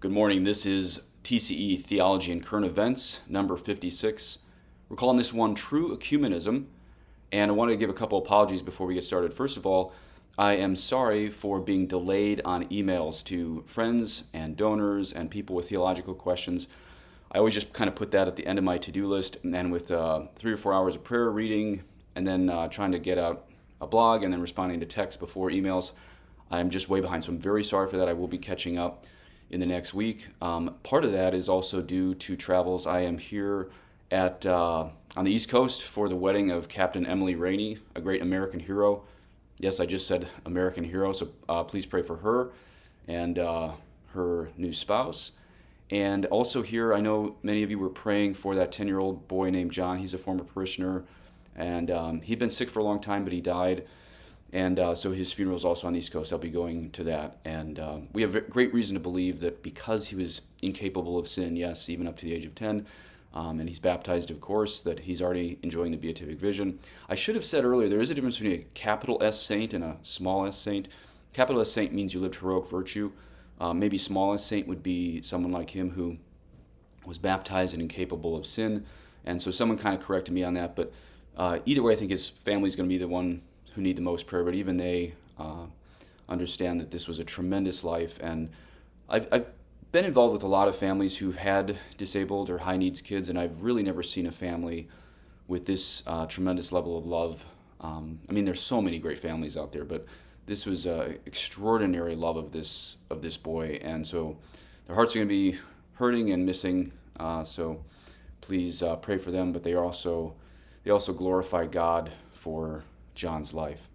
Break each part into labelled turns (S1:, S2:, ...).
S1: Good morning. This is TCE, Theology and Current Events, number 56. We're calling this one True Ecumenism, and I wanted to give a couple apologies before we get started. First of all, I am sorry for being delayed on emails to friends and donors and people with theological questions. I always just kind of put that at the end of my to-do list, and with 3 or 4 hours of prayer reading, and then trying to get out a blog, and then responding to texts before emails, I'm just way behind. So I'm very sorry for that. I will be catching up in the next week. Part of that is also due to travels. I am here at on the East Coast for the wedding of Captain Emily Rainey, a great American hero. Yes, I just said American hero, so please pray for her and her new spouse. And also here, I know many of you were praying for that 10-year-old boy named John. He's a former parishioner, and he'd been sick for a long time, but he died. And so his funeral is also on the East Coast. I'll be going to that. And we have great reason to believe that because he was incapable of sin, yes, even up to the age of 10, and he's baptized, of course, that he's already enjoying the beatific vision. I should have said earlier, there is a difference between a capital S saint and a small s saint. Capital S saint means you lived heroic virtue. Maybe small s saint would be someone like him who was baptized and incapable of sin. And so someone kind of corrected me on that. But either way, I think his family's going to be the one who need the most prayer, but even they understand that this was a tremendous life. And I've been involved with a lot of families who've had disabled or high needs kids, and I've really never seen a family with this tremendous level of love. I mean, there's so many great families out there, but this was extraordinary love of this boy, and so their hearts are going to be hurting and missing. So please pray for them, but they also glorify God for John's life.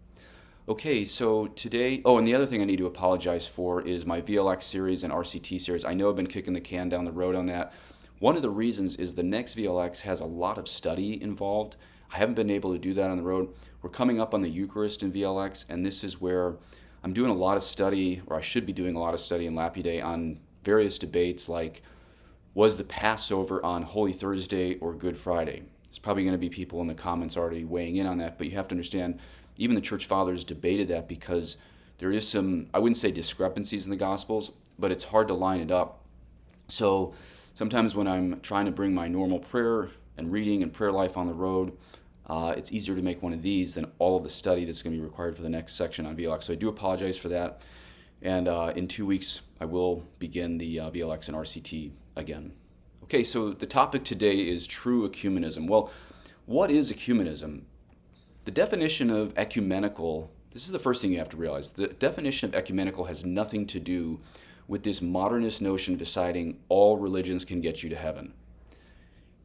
S1: Okay, so today, and the other thing I need to apologize for is my VLX series and RCT series. I know I've been kicking the can down the road on that. One of the reasons is the next VLX has a lot of study involved. I haven't been able to do that on the road. We're coming up on the Eucharist in VLX, and this is where I'm doing a lot of study, or I should be doing a lot of study in Lapide on various debates like, was the Passover on Holy Thursday or Good Friday? There's probably going to be people in the comments already weighing in on that, but you have to understand, even the Church Fathers debated that because there is some, I wouldn't say discrepancies in the Gospels, but it's hard to line it up. So sometimes when I'm trying to bring my normal prayer and reading and prayer life on the road, it's easier to make one of these than all of the study that's going to be required for the next section on VLX. So I do apologize for that. And in 2 weeks, I will begin the VLX and RCT again. Okay, so the topic today is true ecumenism. Well, what is ecumenism? The definition of ecumenical, this is the first thing you have to realize. The definition of ecumenical has nothing to do with this modernist notion of deciding all religions can get you to heaven.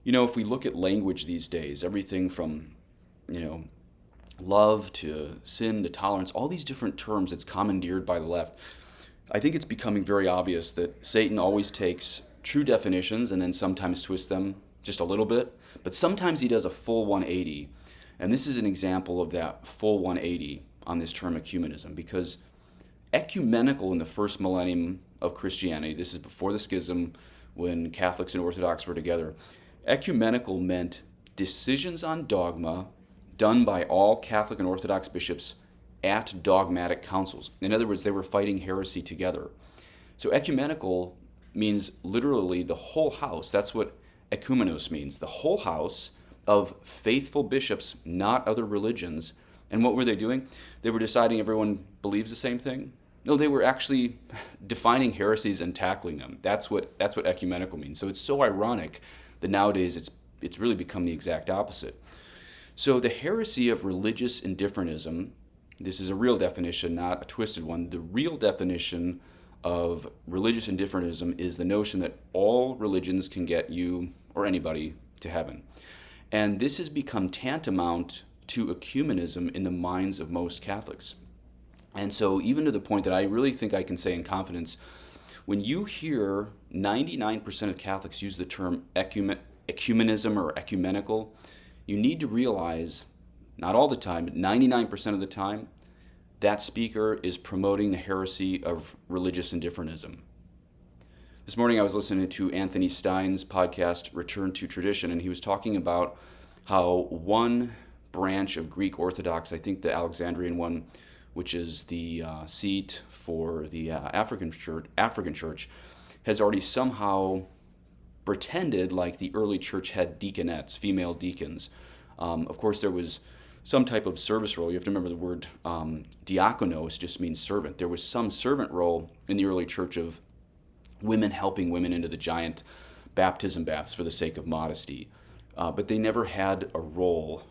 S1: You know, if we look at language these days, everything from, love to sin to tolerance, all these different terms that's commandeered by the left, I think it's becoming very obvious that Satan always takes true definitions and then sometimes twists them just a little bit, but sometimes he does a full 180. And this is an example of that full 180 on this term ecumenism, because ecumenical in the first millennium of Christianity, this is before the schism when Catholics and Orthodox were together, ecumenical meant decisions on dogma done by all Catholic and Orthodox bishops at dogmatic councils. In other words, they were fighting heresy together. So ecumenical means literally the whole house. That's what ecumenos means, the whole house of faithful bishops, not other religions. And what were they doing? They were deciding everyone believes the same thing? No, they were actually defining heresies and tackling them. That's what ecumenical means. So it's so ironic that nowadays it's really become the exact opposite. So the heresy of religious indifferentism, this is a real definition, not a twisted one. The real definition of religious indifferentism is the notion that all religions can get you or anybody to heaven. And this has become tantamount to ecumenism in the minds of most Catholics. And so even to the point that I really think I can say in confidence, when you hear 99% of Catholics use the term ecumenism or ecumenical, you need to realize, not all the time, but 99% of the time, that speaker is promoting the heresy of religious indifferentism. This morning I was listening to Anthony Stein's podcast, Return to Tradition, and he was talking about how one branch of Greek Orthodox, I think the Alexandrian one, which is the seat for the African church, has already somehow pretended like the early church had deaconettes, female deacons. Of course, there was some type of service role. You have to remember the word diakonos just means servant. There was some servant role in the early church of women helping women into the giant baptism baths for the sake of modesty. But they never had a role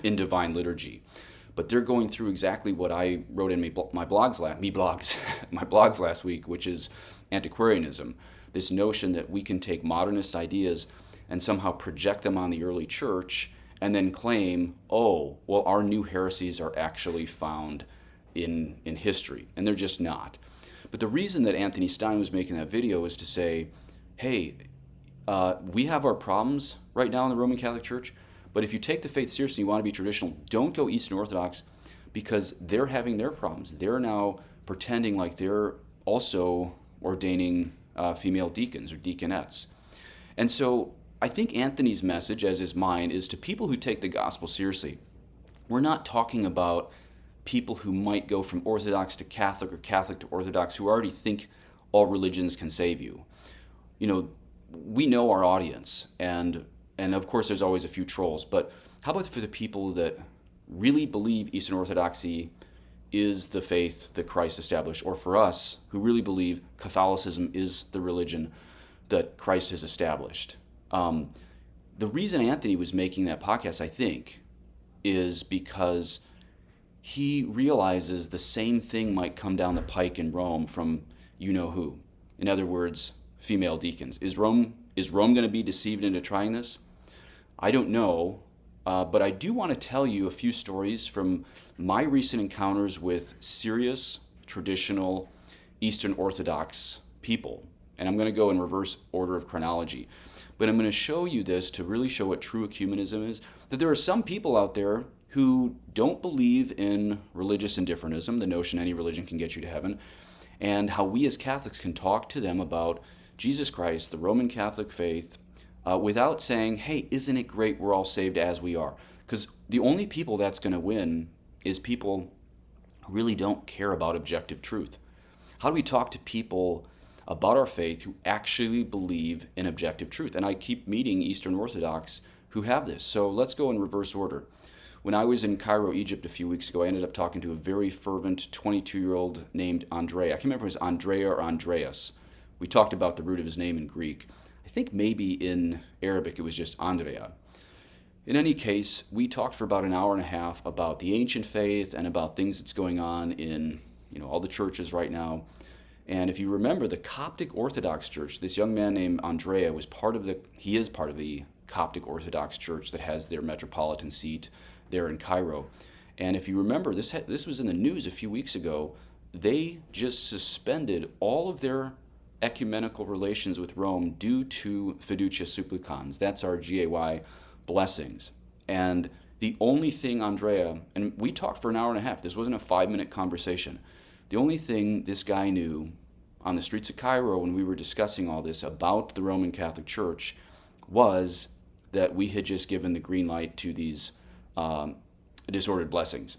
S1: in divine liturgy. But they're going through exactly what I wrote in my blogs last week, which is antiquarianism. This notion that we can take modernist ideas and somehow project them on the early church and then claim, oh, well, our new heresies are actually found in history. And they're just not. But the reason that Anthony Stein was making that video is to say, hey, we have our problems right now in the Roman Catholic Church, but if you take the faith seriously, you want to be traditional, don't go Eastern Orthodox, because they're having their problems. They're now pretending like they're also ordaining female deacons or deaconettes. And so I think Anthony's message, as is mine, is to people who take the gospel seriously. We're not talking about people who might go from Orthodox to Catholic or Catholic to Orthodox who already think all religions can save you. You know, we know our audience, and of course there's always a few trolls, but how about for the people that really believe Eastern Orthodoxy is the faith that Christ established, or for us who really believe Catholicism is the religion that Christ has established? The reason Anthony was making that podcast, I think, is because he realizes the same thing might come down the pike in Rome from you-know-who. In other words, female deacons. Is Rome going to be deceived into trying this? I don't know, but I do want to tell you a few stories from my recent encounters with serious, traditional, Eastern Orthodox people. And I'm going to go in reverse order of chronology. But I'm going to show you this to really show what true ecumenism is, that there are some people out there who don't believe in religious indifferentism, the notion any religion can get you to heaven, and how we as Catholics can talk to them about Jesus Christ, the Roman Catholic faith, without saying, hey, isn't it great we're all saved as we are? Because the only people that's going to win is people who really don't care about objective truth. How do we talk to people about our faith who actually believe in objective truth? And I keep meeting Eastern Orthodox who have this. So let's go in reverse order. When I was in Cairo, Egypt a few weeks ago, I ended up talking to a very fervent 22-year-old named Andrea. I can't remember if it was Andrea or Andreas. We talked about the root of his name in Greek. I think maybe in Arabic it was just Andrea. In any case, we talked for about an hour and a half about the ancient faith and about things that's going on in all the churches right now. And if you remember, the Coptic Orthodox Church, this young man named Andrea is part of the Coptic Orthodox Church that has their metropolitan seat there in Cairo. And if you remember, this was in the news a few weeks ago. They just suspended all of their ecumenical relations with Rome due to fiducia supplicans. That's our GAY blessings. And the only thing Andrea, and we talked for an hour and a half, this wasn't a 5-minute conversation. The only thing this guy knew on the streets of Cairo when we were discussing all this about the Roman Catholic Church was that we had just given the green light to these disordered blessings.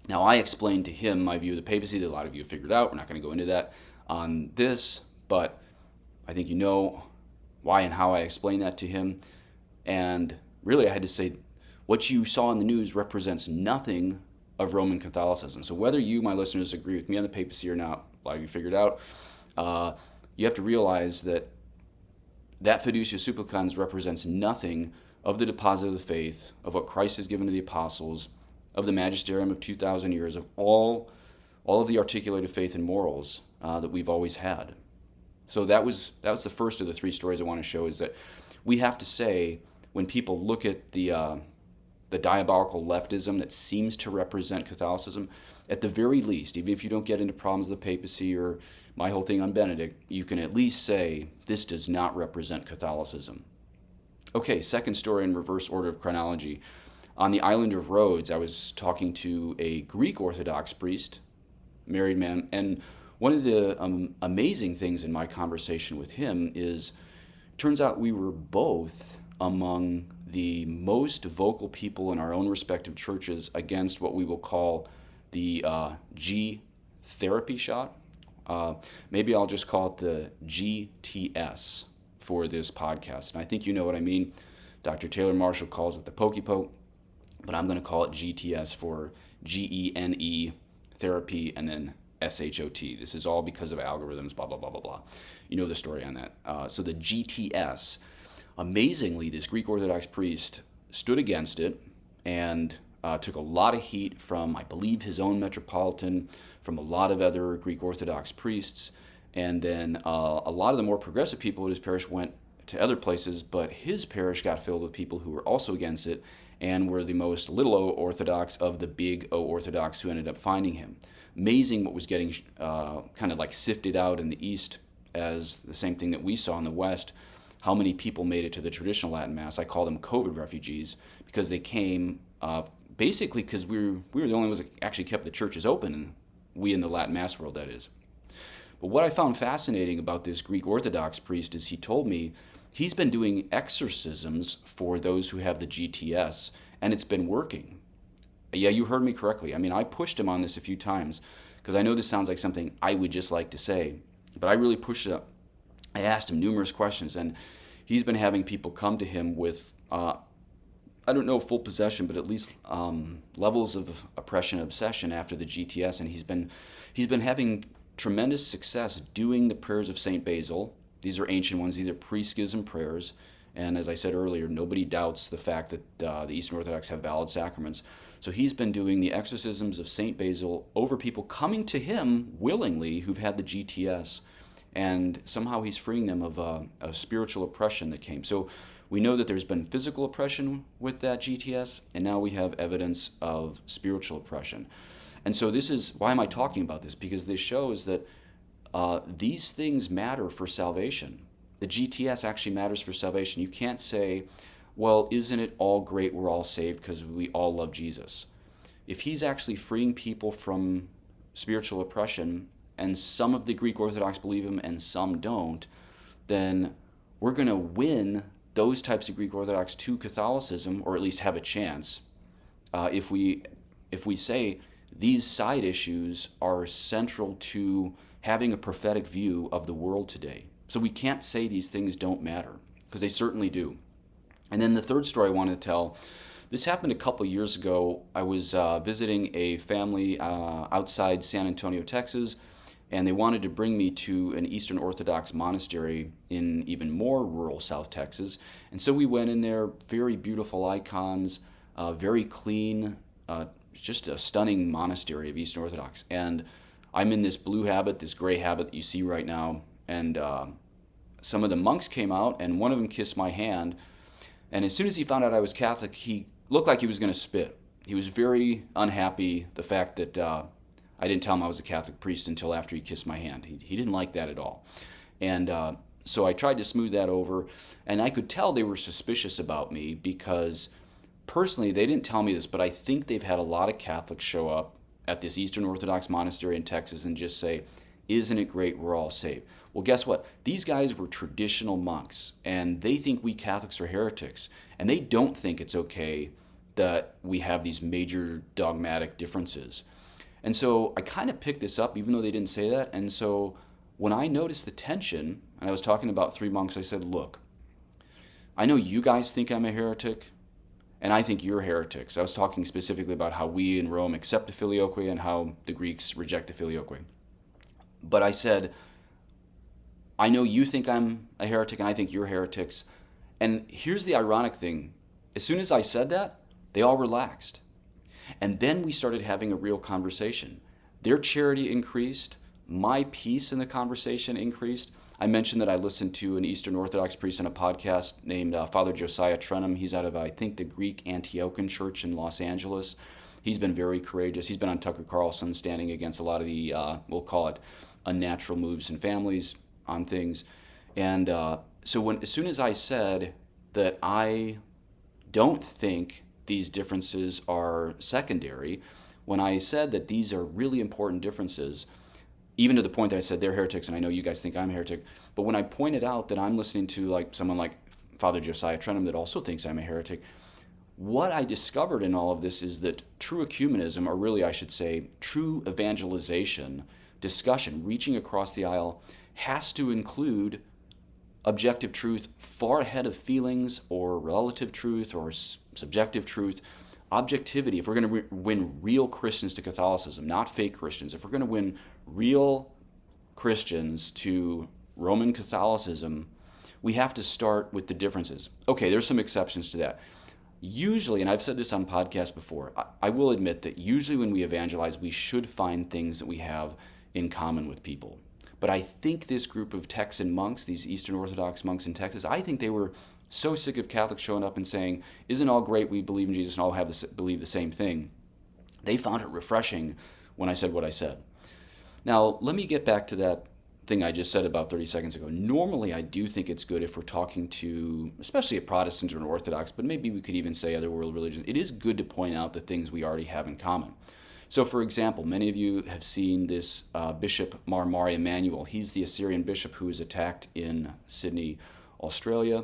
S1: Now, I explained to him my view of the papacy that a lot of you have figured out. We're not going to go into that on this, but I think you know why and how I explained that to him. And really, I had to say, what you saw in the news represents nothing of Roman Catholicism. So whether you, my listeners, agree with me on the papacy or not, a lot of you figured out, you have to realize that fiducia supplicans represents nothing of the deposit of the faith, of what Christ has given to the apostles, of the magisterium of 2,000 years, of all of the articulated faith and morals that we've always had. So that was the first of the 3 stories I want to show, is that we have to say, when people look at the diabolical leftism that seems to represent Catholicism, at the very least, even if you don't get into problems of the papacy or my whole thing on Benedict, you can at least say, this does not represent Catholicism. Okay, second story in reverse order of chronology. On the island of Rhodes, I was talking to a Greek Orthodox priest, married man, and one of the amazing things in my conversation with him is, turns out we were both among the most vocal people in our own respective churches against what we will call the G therapy shot, Maybe I'll just call it the GTS for this podcast. And I think you know what I mean. Dr. Taylor Marshall calls it the Pokey Poke, but I'm going to call it GTS for GENE therapy and then SHOT. This is all because of algorithms, blah, blah, blah, blah, blah. You know the story on that. So the GTS, amazingly, this Greek Orthodox priest stood against it and took a lot of heat from, I believe, his own metropolitan, from a lot of other Greek Orthodox priests. And then a lot of the more progressive people at his parish went to other places, but his parish got filled with people who were also against it and were the most little O Orthodox of the big O Orthodox who ended up finding him. Amazing what was getting kind of like sifted out in the East as the same thing that we saw in the West. How many people made it to the traditional Latin Mass? I call them COVID refugees because they came basically because we were the only ones that actually kept the churches open, and we in the Latin Mass world, that is. But what I found fascinating about this Greek Orthodox priest is he told me he's been doing exorcisms for those who have the GTS, and it's been working. Yeah, you heard me correctly. I mean, I pushed him on this a few times because I know this sounds like something I would just like to say, but I really pushed it up. I asked him numerous questions, and he's been having people come to him with, I don't know full possession, but at least levels of oppression and obsession after the GTS, and he's been having tremendous success doing the prayers of St. Basil. These are ancient ones. These are pre-schism prayers. And as I said earlier, nobody doubts the fact that the Eastern Orthodox have valid sacraments. So he's been doing the exorcisms of St. Basil over people coming to him willingly who've had the GTS. And somehow he's freeing them of spiritual oppression that came. So we know that there's been physical oppression with that GTS, and now we have evidence of spiritual oppression. And so this is, why am I talking about this? Because this shows that these things matter for salvation. The GTS actually matters for salvation. You can't say, well, isn't it all great, we're all saved because we all love Jesus. If he's actually freeing people from spiritual oppression, and some of the Greek Orthodox believe him and some don't, then we're going to win those types of Greek Orthodox to Catholicism, or at least have a chance, if we say these side issues are central to having a prophetic view of the world today. So we can't say these things don't matter, because they certainly do. And then the third story I want to tell, this happened a couple years ago. I was visiting a family outside San Antonio, Texas, and they wanted to bring me to an Eastern Orthodox monastery in even more rural South Texas. And so we went in there, very beautiful icons, very clean, just a stunning monastery of Eastern Orthodox. And I'm in this blue habit, this gray habit that you see right now, and some of the monks came out, and one of them kissed my hand. And as soon as he found out I was Catholic, he looked like he was going to spit. He was very unhappy, the fact that I didn't tell him I was a Catholic priest until after he kissed my hand. He didn't like that at all. And so I tried to smooth that over, and I could tell they were suspicious about me because personally, they didn't tell me this, but I think they've had a lot of Catholics show up at this Eastern Orthodox monastery in Texas and just say, isn't it great, we're all saved. Well, guess what? These guys were traditional monks, and they think we Catholics are heretics, and they don't think it's okay that we have these major dogmatic differences. And so I kind of picked this up, even though they didn't say that. And so when I noticed the tension, and I was talking about three monks, I said, look, I know you guys think I'm a heretic, and I think you're heretics. I was talking specifically about how we in Rome accept the filioque and how the Greeks reject the filioque. But I said, I know you think I'm a heretic and I think you're heretics. And here's the ironic thing. As soon as I said that, they all relaxed. And then we started having a real conversation. Their charity increased. My peace in the conversation increased. I mentioned that I listened to an Eastern Orthodox priest on a podcast named Father Josiah Trenum. He's out of, I think, the Greek Antiochian Church in Los Angeles. He's been very courageous. He's been on Tucker Carlson standing against a lot of the, we'll call it, unnatural moves in families on things. And so as soon as I said that I don't think these differences are secondary, when I said that these are really important differences, even to the point that I said they're heretics and I know you guys think I'm a heretic, but when I pointed out that I'm listening to like someone like Father Josiah Trenum that also thinks I'm a heretic, what I discovered in all of this is that true ecumenism, or really I should say true evangelization, discussion, reaching across the aisle, has to include objective truth far ahead of feelings or relative truth or subjective truth. Objectivity, if we're going to win real Christians to Catholicism, not fake Christians, if we're going to win real Christians to Roman Catholicism, we have to start with the differences. Okay, there's some exceptions to that. Usually, and I've said this on podcasts before, I will admit that usually when we evangelize, we should find things that we have in common with people. But I think this group of Texan monks, these Eastern Orthodox monks in Texas, I think they were so sick of Catholics showing up and saying, isn't all great, we believe in Jesus and all believe the same thing. They found it refreshing when I said what I said. Now, let me get back to that thing I just said about 30 seconds ago. Normally, I do think it's good if we're talking to, especially a Protestant or an Orthodox, but maybe we could even say other world religions, it is good to point out the things we already have in common. So, for example, many of you have seen this Bishop Mar Emanuel. He's the Assyrian bishop who was attacked in Sydney, Australia.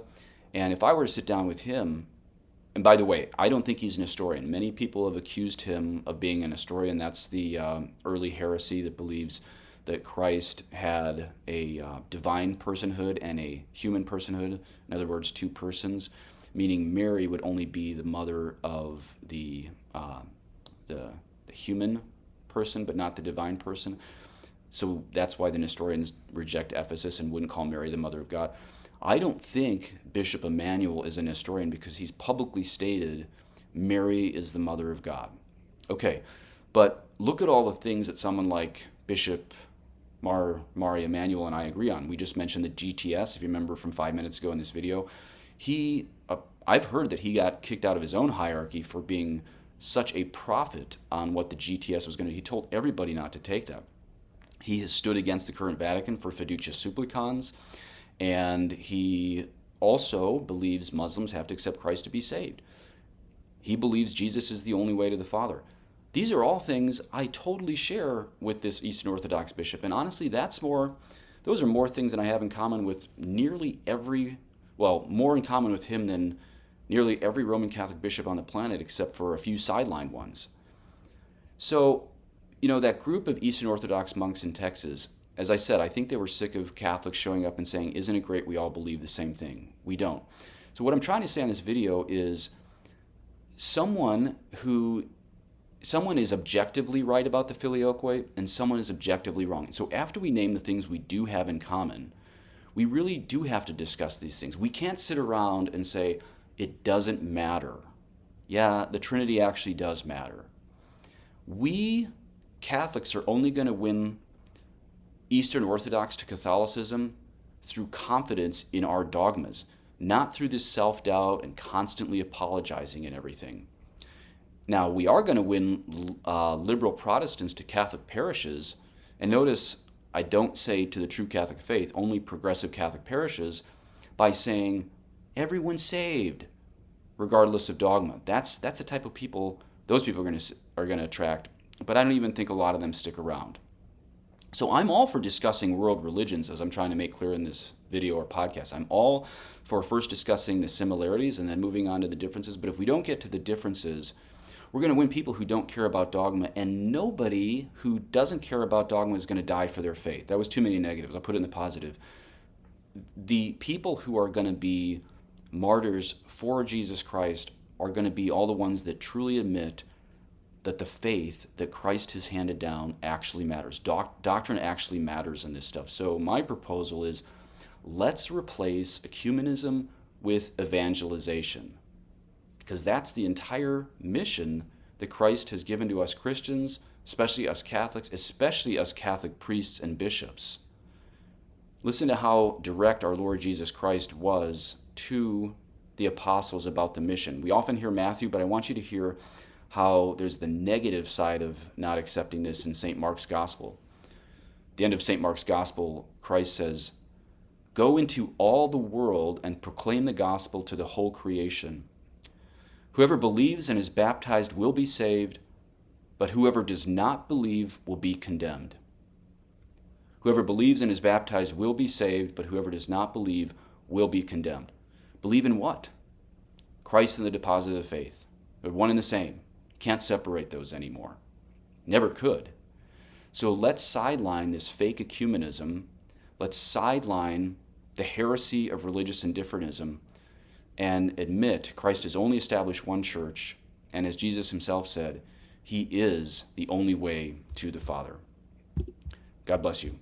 S1: And if I were to sit down with him, and by the way, I don't think he's an historian. Many people have accused him of being an historian. That's the early heresy that believes that Christ had a divine personhood and a human personhood. In other words, two persons, meaning Mary would only be the mother of the human person, but not the divine person. So that's why the Nestorians reject Ephesus and wouldn't call Mary the mother of God. I don't think Bishop Emanuel is a Nestorian because he's publicly stated Mary is the mother of God. Okay, but look at all the things that someone like Bishop Mar Emanuel and I agree on. We just mentioned the GTS, if you remember from 5 minutes ago in this video. I've heard that he got kicked out of his own hierarchy for being such a prophet on what the GTS was going to do. He told everybody not to take that. He has stood against the current Vatican for fiducia supplicans, and he also believes Muslims have to accept Christ to be saved. He believes Jesus is the only way to the Father. These are all things I totally share with this Eastern Orthodox bishop, and honestly, those are more things than I have in common with more in common with him than nearly every Roman Catholic bishop on the planet, except for a few sidelined ones. So, that group of Eastern Orthodox monks in Texas, as I said, I think they were sick of Catholics showing up and saying, isn't it great we all believe the same thing? We don't. So what I'm trying to say on this video is someone is objectively right about the filioque and someone is objectively wrong. So after we name the things we do have in common, we really do have to discuss these things. We can't sit around and say, it doesn't matter. Yeah, the Trinity actually does matter. We Catholics are only going to win Eastern Orthodox to Catholicism through confidence in our dogmas, not through this self-doubt and constantly apologizing and everything. Now, we are going to win liberal Protestants to Catholic parishes, and notice I don't say to the true Catholic faith, only progressive Catholic parishes, by saying everyone's saved, regardless of dogma. That's the type of people those people are going to attract, but I don't even think a lot of them stick around. So I'm all for discussing world religions, as I'm trying to make clear in this video or podcast. I'm all for first discussing the similarities and then moving on to the differences. But if we don't get to the differences, we're going to win people who don't care about dogma, and nobody who doesn't care about dogma is going to die for their faith. That was too many negatives. I'll put it in the positive. The people who are going to be martyrs for Jesus Christ are going to be all the ones that truly admit that the faith that Christ has handed down actually matters. Doctrine actually matters in this stuff. So my proposal is, let's replace ecumenism with evangelization, because that's the entire mission that Christ has given to us Christians, especially us Catholics, especially us Catholic priests and bishops. Listen to how direct our Lord Jesus Christ was to the apostles about the mission. We often hear Matthew, but I want you to hear how there's the negative side of not accepting this in St. Mark's Gospel. At the end of St. Mark's Gospel, Christ says, "Go into all the world and proclaim the gospel to the whole creation. Whoever believes and is baptized will be saved, but whoever does not believe will be condemned." Whoever believes and is baptized will be saved, but whoever does not believe will be condemned. Believe in what? Christ and the deposit of the faith. They're one and the same. Can't separate those anymore. Never could. So let's sideline this fake ecumenism. Let's sideline the heresy of religious indifferentism and admit Christ has only established one church, and as Jesus himself said, he is the only way to the Father. God bless you.